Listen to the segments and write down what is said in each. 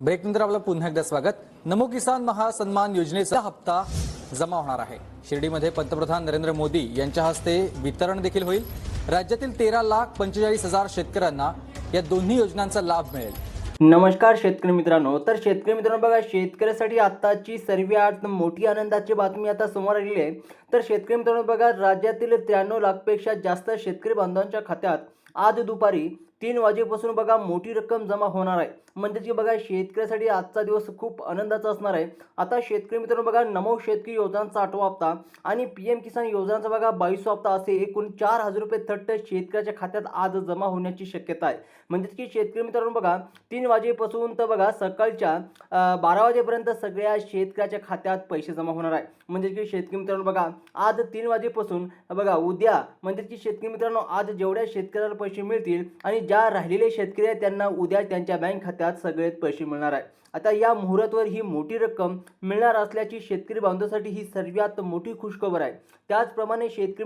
ब्रेकनंतर आपलं पुन्हा एकदा स्वागत। नमो किसान महासन्मान योजनेचा हप्ता जमा होणार आहे। शिर्डीमध्ये पंतप्रधान नरेंद्र मोदी यांच्या हस्ते वितरण देखील होईल। राज्यातील 13,45,000 शेतकऱ्यांना या दोन्ही योजनांचा लाभ मिळेल। नमस्कार शेतकरी मित्रांनो। तर शेतकरी मित्रांनो बघा, शेतकऱ्यासाठी आताची सर्वात मोठी आनंदाची बातमी आता समोर आलेली आहे। तर शेतकरी मित्रांनो बघा, राज्यातील 93 लाखपेक्षा जास्त शेतकरी बांधवांच्या खात्यात आज दुपारी 3 वाजेपासून बघा मोठी रक्कम जमा होणार आहे। म्हणजे की बघा, शेतकऱ्यासाठी आजचा दिवस खूप आनंदाचा असणार आहे। आता शेतकरी मित्रांनो बघा, नमो शेतकरी योजनांचा 8वा हप्ता आणि पीएम किसान योजनांचा बघा 22वा हप्ता असे एकूण 4,000 रुपये थट्ट शेतकऱ्याच्या खात्यात आज जमा होण्याची शक्यता आहे। म्हणजे की शेतकरी मित्रांनो बघा, 3 वाजेपासून तर बघा सकाळच्या 12 वाजेपर्यंत सगळ्या शेतकऱ्याच्या खात्यात पैसे जमा होणार आहे। म्हणजे की शेतकरी मित्रांनो बघा, आज 3 वाजेपासून बघा उद्या म्हणजे की शेतकरी मित्रांनो आज जेवढ्या शेतकऱ्याला पैसे मिळतील आणि ज्या राहिलेले शेतकरी आहेत त्यांना उद्या त्यांच्या बँक खात्यात सगळेच पैसे मिळणार आहे। आता या मुहूर्तावर ही मोठी रक्कम मिळणार असल्याची शेतकरी बांधवांसाठी ही सर्वात मोठी खुशखबर आहे। त्याचप्रमाणे शेतकरी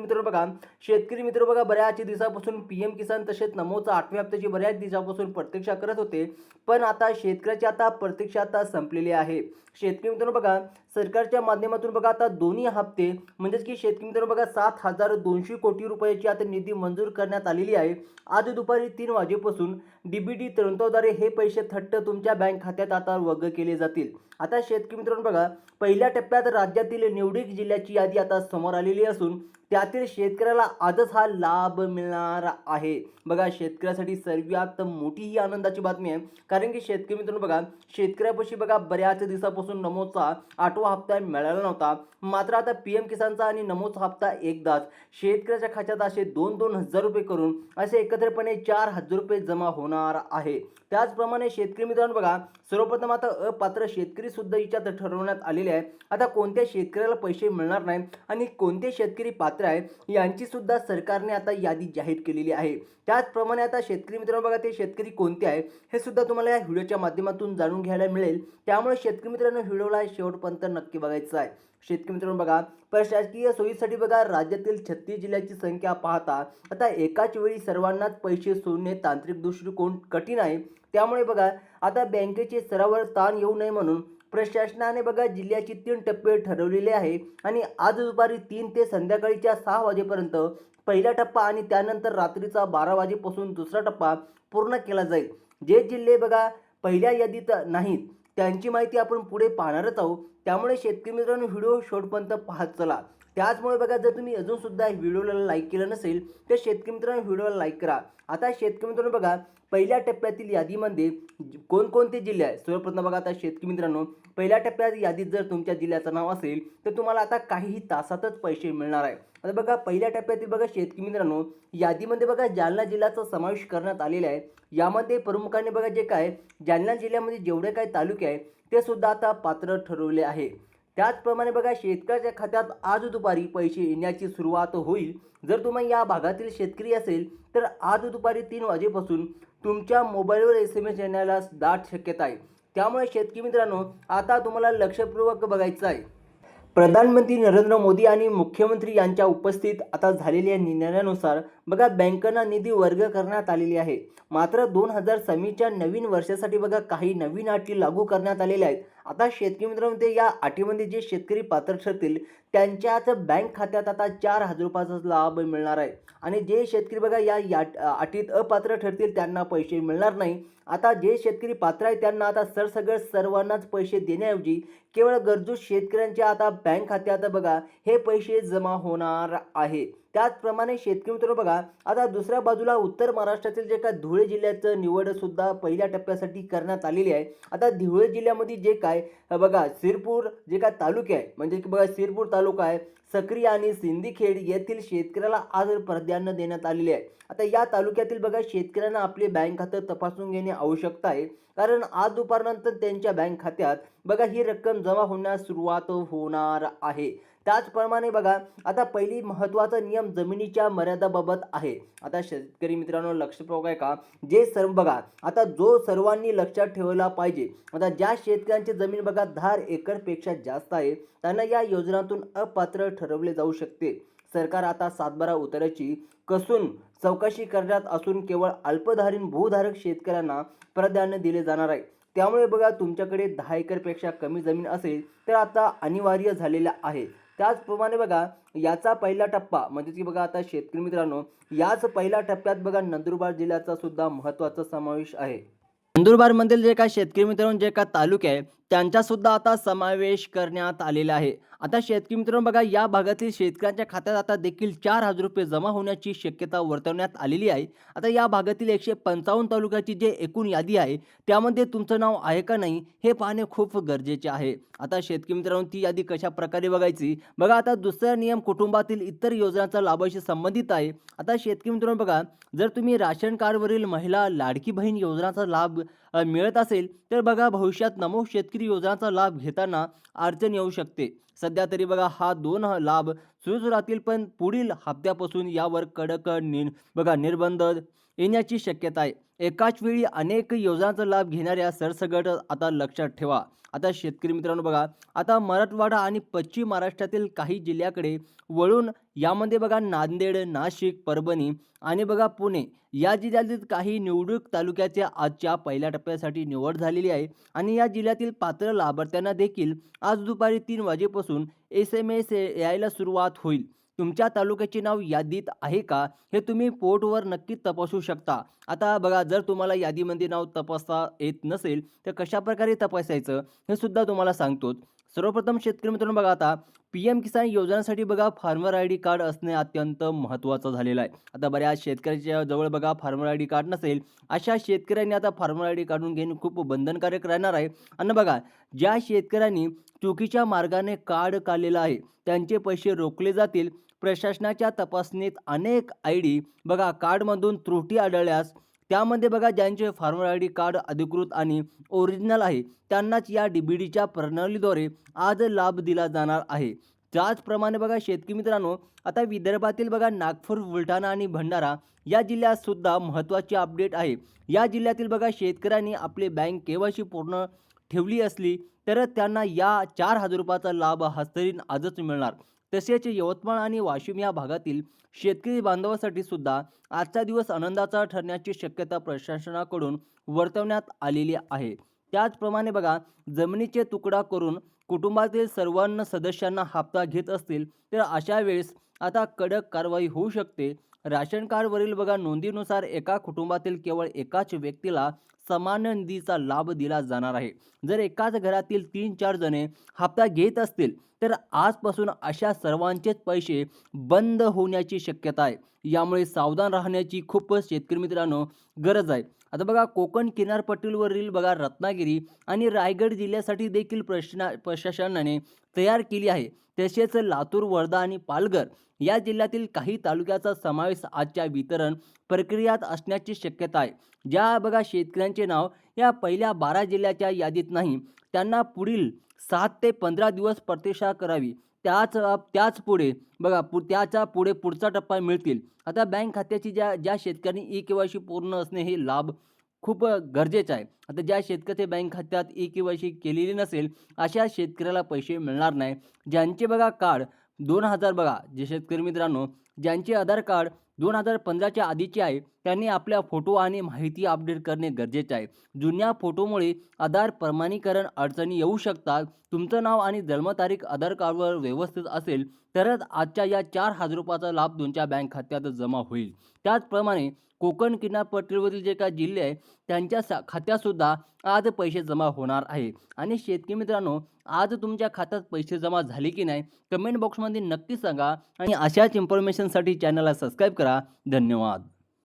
मित्र बघा बऱ्याच दिवसापासून पीएम किसान तसेच नमोचा 8व्या हप्त्याची बऱ्याच दिवसापासून प्रतीक्षा करत होते, पण आता शेतकऱ्याची आता प्रतीक्षा आता संपलेली आहे। शेतकरी मित्रांनो बघा, सरकारच्या माध्यमातून बघा आता दोन्ही हप्ते म्हणजेच की शेतकरी मित्रांनो बघा 7,200 कोटी रुपयाची आता निधी मंजूर करण्यात आलेली आहे। आज दुपारी 3 वाजेपासून डीबीटी तंत्रद्वारे हे पैसे थट्ट तुमच्या बँक खात्यात आता वर्ग केले जातील। आता शेतकरी मित्रांनो बघा, पहिल्या टप्प्यात राज्यातील निवडक जिल्ह्याची यादी आता समोर आलेली असून त्यातील शेतकऱ्याला आजच हा लाभ मिळणार आहे। बघा, शेतकऱ्यासाठी सर्वात मोठी ही आनंदाची बातमी आहे, कारण की शेतकरी मित्रांनो बघा, शेतकऱ्यापाशी बघा बऱ्याच दिवसापासून नमोचा 8वा हप्ता मिळाला नव्हता। मात्र आता पीएम किसानचा आणि नमोचा हप्ता एकदाच शेतकऱ्याच्या खात्यात असे 2-2 हजार रुपये करून असे एकत्रितपणे 4,000 रुपये जमा होणार आहे। त्याचप्रमाणे शेतकरी मित्रांनो बघा, सर्वप्रथम आता अपात्र शेतकरी सुद्धा याच्यात ठरवण्यात आलेले आहे। आता कोणत्या शेतकऱ्याला पैसे मिळणार नाही आणि कोणते शेतकरी पात्र आहे यांची सुद्धा सरकारने आता यादी जाहीर केलेली आहे। त्याचप्रमाणे आता शेतकरी मित्रांनो बघा, ते शेतकरी कोणते आहे हे सुद्धा तुम्हाला या व्हिडिओच्या माध्यमातून जाणून घ्यायला मिळेल। त्यामुळे शेतकरी मित्रांनो व्हिडिओला शेवटपर्यंत नक्की बघायचं आहे। शेतकरी मित्रांनो बघा, प्रशासकीय सोयीसाठी बघा राज्यातील 36 जिल्ह्याची संख्या पाहता आता एकाच वेळी सर्वांनाच पैसे सोडणे तांत्रिक दृष्टिकोन कठीण आहे। त्यामुळे बघा आता बँकेचे स्तरावर ताण येऊ नये म्हणून प्रशासनाने बघा जिल्ह्याची 3 टप्पे ठरवलेले आहे आणि आज दुपारी 3 ते संध्याकाळीच्या 6 वाजेपर्यंत पहिला टप्पा आणि त्यानंतर रात्रीचा 12 वाजेपासून दुसरा टप्पा पूर्ण केला जाईल। जे जिल्हे बघा पहिल्या यादीत नाहीत त्यांची माहिती आपण पुढे पाहणारच आहोत। त्यामुळे शेतकरी मित्रांनो व्हिडिओ शेवटपर्यंत पाहत चला। त्याचमुळे बघा, जर तुम्ही अजून सुद्धा व्हिडिओला लाईक केलं नसेल तर शेतकरी मित्रांनो व्हिडिओला लाईक करा। आता शेतकरी मित्रांनो बघा, पहिल्या टप्प्यातील यादीमध्ये कोणकोणते जिल्हे आहेत सर्वप्रथम बघा। आता शेतकरी मित्रांनो पहिल्या टप्प्यात यादीत जर तुमच्या जिल्ह्याचं नाव असेल तर तुम्हाला आता काही तासातच पैसे मिळणार आहे। आता बघा पहिल्या टप्प्यातील बघा शेतकरी मित्रांनो यादीमध्ये बघा जालना जिल्ह्याचा समावेश करण्यात आलेला आहे। यामध्ये प्रमुखाने बघा जे काय जालना जिल्ह्यामध्ये जेवढे काही तालुके आहेत ते सुद्धा आता पात्र ठरवले आहे। त्याचप्रमाणे बघा शेतकऱ्याच्या खात्यात आज दुपारी पैसे येण्याची सुरुवात होईल। जर तुम्ही या भागातील शेतकरी असेल तर आज दुपारी 3 वाजेपासून तुमच्या मोबाईलवर SMS येण्याला दाट शक्यता आहे। त्यामुळे शेतकरी मित्रांनो आता तुम्हाला लक्षपूर्वक बघायचं आहे। प्रधानमंत्री नरेंद्र मोदी आणि मुख्यमंत्री यांच्या उपस्थित आता झालेल्या निर्णयानुसार बघा बँकांना निधी वर्ग करण्यात आलेली आहे। मात्र 2026च्या नवीन वर्षासाठी बघा काही नवीन अटी लागू करण्यात आलेल्या आहेत। आता शेतकरी मित्रांनो ते या अटीमध्ये जे शेतकरी पात्र ठरतील त्यांच्याच बँक खात्यात आता 4,000 रुपयाचा लाभ मिळणार आहे आणि जे शेतकरी बघा या अटीत अपात्र ठरतील त्यांना पैसे मिळणार नाही। आता जे शेतकरी पात्र आहे त्यांना आता सर्वांनाच पैसे देण्याऐवजी केवळ गरजू शेतकऱ्यांच्या आता बँक खात्यात बघा हे पैसे जमा होणार आहे। त्याचप्रमाणे शेतकरी मित्रांनो बघा आता दुसऱ्या बाजूला उत्तर महाराष्ट्रातील जे काय धुळे जिल्ह्याचं निवड सुद्धा पहिल्या टप्प्यासाठी करण्यात आलेली आहे। आता धुळे जिल्ह्यामध्ये जे काय बघा शिरपूर जे काय तालुके आहे म्हणजे की बघा शिरपूर तालुका आहे, सक्रिय आणि सिंदखेड येथील शेतकऱ्याला आज प्राधान्य देण्यात आलेले आहे। आता या तालुक्यातील बघा शेतकऱ्यांना आपले बँक खाते तपासून घेणे आवश्यकता आहे, कारण आज दुपारनंतर त्यांच्या बँक खात्यात बघा ही रक्कम जमा होण्यास सुरुवात होणार आहे। त्याचप्रमाणे बघा आता पहिली महत्त्वाचा नियम जमिनीच्या मर्यादाबाबत आहे। आता शेतकरी मित्रांनो लक्षपूर्वक आहे का, जे सर्व बघा आता जो सर्वांनी लक्षात ठेवला पाहिजे। आता ज्या शेतकऱ्यांची जमीन बघा 10 एकरपेक्षा जास्त आहे त्यांना या योजनातून अपात्र ठरवले जाऊ शकते। सरकार आता 7/12 उतार्याची कसून चौकशी करण्यात असून केवळ अल्पधारीन भूधारक शेतकऱ्यांना प्राधान्य दिले जाणार आहे। त्यामुळे बघा तुमच्याकडे 10 एकरपेक्षा कमी जमीन असेल तर आता अनिवार्य झालेला आहे. त्याचप्रमाणे बघा याचा पहिला टप्पा म्हणजे की बघा आता शेतकरी मित्रांनो याच पहिल्या टप्प्यात बघा नंदुरबार जिल्ह्याचा सुद्धा महत्त्वाचा समावेश आहे. नंदुरबारमधील जे काही शेतकरी मित्रांनो जे काही तालुके आहे त्यांचा सुद्धा आता समावेश करण्यात आलेला आहे. आता शेतकरी मित्रांनो बघा या भागातील शेतकऱ्यांच्या खात्यात आता देखील 4,000 रुपये जमा होण्याची शक्यता वर्तवण्यात आलेली आहे. आता या भागातील 155 तालुक्याची जे एकूण यादी आहे त्यामध्ये तुमचं नाव आहे का नाही हे पाहणे खूप गरजेचे आहे. आता शेतकरी मित्रांनो ती यादी कशा प्रकारे बघायची बघा. आता दुसरा नियम कुटुंबातील इतर योजनांचा लाभाशी संबंधित आहे. आता शेतकरी मित्रांनो बघा जर तुम्ही राशन कार्डवरील महिला लाडकी बहीण योजनाचा लाभ मिळत असेल तर बघा भविष्यात नमो शेतकरी योजनाचा लाभ घेताना अडचण येऊ शकते. सध्या तरी बघा हा 2 लाभ सुरूच राहतील पण पुढील हप्त्यापासून यावर कडक निर्बंध येण्याची शक्यता आहे. एकाच वेळी अनेक योजनांचा लाभ घेणाऱ्या सरसकट आता लक्षात ठेवा. आता शेतकरी मित्रांनो बघा आता मराठवाडा आणि पश्चिम महाराष्ट्रातील काही जिल्ह्याकडे वळून यामध्ये बघा नांदेड, नाशिक, परभणी आणि बघा पुणे या जिल्ह्यातील काही निवडक तालुक्याच्या आजच्या पहिल्या टप्प्यासाठी निवड झालेली आहे. आणि या जिल्ह्यातील पात्र लाभार्थ्यांना देखील आज दुपारी 3 वाजेपासून SMS यायला सुरुवात होईल. तुमच्या तालुक्याचे नाव यादीत आहे का हे तुम्ही पोर्टवर नक्की तपासू शकता. आता बघा जर तुम्हाला यादीमध्ये नाव तपासता येत नसेल तर कशाप्रकारे तपासायचं हे सुद्धा तुम्हाला सांगतो. सर्वप्रथम शेतकरी मित्रांनो बघा आता PM किसान योजनेसाठी बघा फार्मर ID कार्ड असणे अत्यंत महत्त्वाचं झालेलं आहे. आता बऱ्याच शेतकऱ्याच्या जवळ बघा फार्मर ID कार्ड नसेल अशा शेतकऱ्यांनी आता फार्मर ID काढून घेणे खूप बंधनकारक राहणार आहे. आणि बघा ज्या शेतकऱ्यांनी चुकीच्या मार्गाने कार्ड काढलेलं आहे त्यांचे पैसे रोखले जातील. प्रशासनाच्या तपासणीत अनेक ID बघा कार्डमधून त्रुटी आढळल्यास त्यामध्ये बघा ज्यांचे फार्मर ID कार्ड अधिकृत आणि ओरिजिनल आहे त्यांनाच या DBDच्या प्रणालीद्वारे आज लाभ दिला जाणार आहे. त्याचप्रमाणे बघा शेतकरी मित्रांनो आता विदर्भातील बघा नागपूर, बुलढाणा आणि भंडारा या जिल्ह्यात सुद्धा महत्त्वाची अपडेट आहे. या जिल्ह्यातील बघा शेतकऱ्यांनी आपले बँक KYC पूर्ण ठेवली असली तर त्यांना या 4,000 रुपयाचा लाभ हस्तांतरित आजच मिळणार. तसेच यवतमाळ आणि वाशिम या भागातील शेतकरी बांधवांसाठी सुद्धा आजचा दिवस आनंदाचा ठरण्याची शक्यता प्रशासनाकडून वर्तवण्यात आलेली आहे. त्याचप्रमाणे बघा जमिनीचे तुकडा करून कुटुंबातील सर्व सदस्यांना हप्ता घेत असतील तर अशा वेळेस आता कडक कारवाई होऊ शकते. राशन कार्डवरील बघा नोंदीनुसार एका कुटुंबातील केवळ एकाच व्यक्तीला समान निधीचा लाभ दिला जाणार आहे. जर एकाच घरातील 3-4 जणे हप्ता घेत असतील तर आजपासून अशा सर्वांचेच पैसे बंद होण्याची शक्यता आहे. यामुळे सावधान राहण्याची खूप शेतकरी मित्रांनो गरज आहे. आता बघा कोकण किनारपट्टीवरील बघा रत्नागिरी आणि रायगड जिल्ह्यासाठी देखील प्रशासनाने तयार केली आहे. तसेच लातूर, वर्धा आणि पालघर या जिल्ह्यातील काही तालुक्याचा समावेश आजच्या वितरण प्रक्रियेत असण्याची शक्यता आहे. ज्या बघा शेतकऱ्यांचे नाव या पहिल्या 12 जिल्ह्याच्या यादीत नाही त्यांना पुढील 7 ते 15 दिवस प्रतीक्षा करावी. त्याच पुढे बघा पुढचा टप्पा मिळतील. आता बँक खात्याची ज्या शेतकऱ्यांनी KYC पूर्ण असणे हे लाभ खूप गरजेचं आहे. आता ज्या शेतकऱ्याचे बँक खात्यात KYC केलेली नसेल अशा शेतकऱ्याला पैसे मिळणार नाही. ज्यांचे बघा कार्ड 2000 बघा जे शेतकरी मित्रांनो ज्यांचे आधार कार्ड 2015च्या आधीचे आहे त्यांनी आपल्या फोटो आणि माहिती अपडेट करणे गरजेचे आहे. जुन्या फोटोमुळे आधार प्रमाणीकरण अडचणी येऊ शकतात. तुमचं नाव आणि जन्मतारीख आधार कार्डवर व्यवस्थित असेल तरच आजच्या या 4,000 रुपयाचा लाभ तुमच्या बँक खात्यात जमा होईल. त्याचप्रमाणे कोकण किनारपट्टीवरील जे काही जिल्हे आहे त्यांच्या खात्यातसुद्धा आज पैसे जमा होणार आहे. आणि शेतकरी मित्रांनो आज तुमच्या खात्यात पैसे जमा झाले की नाही कमेंट बॉक्समध्ये नक्की सांगा. आणि अशाच इन्फॉर्मेशनसाठी चॅनलला सबस्क्राईब करा. धन्यवाद.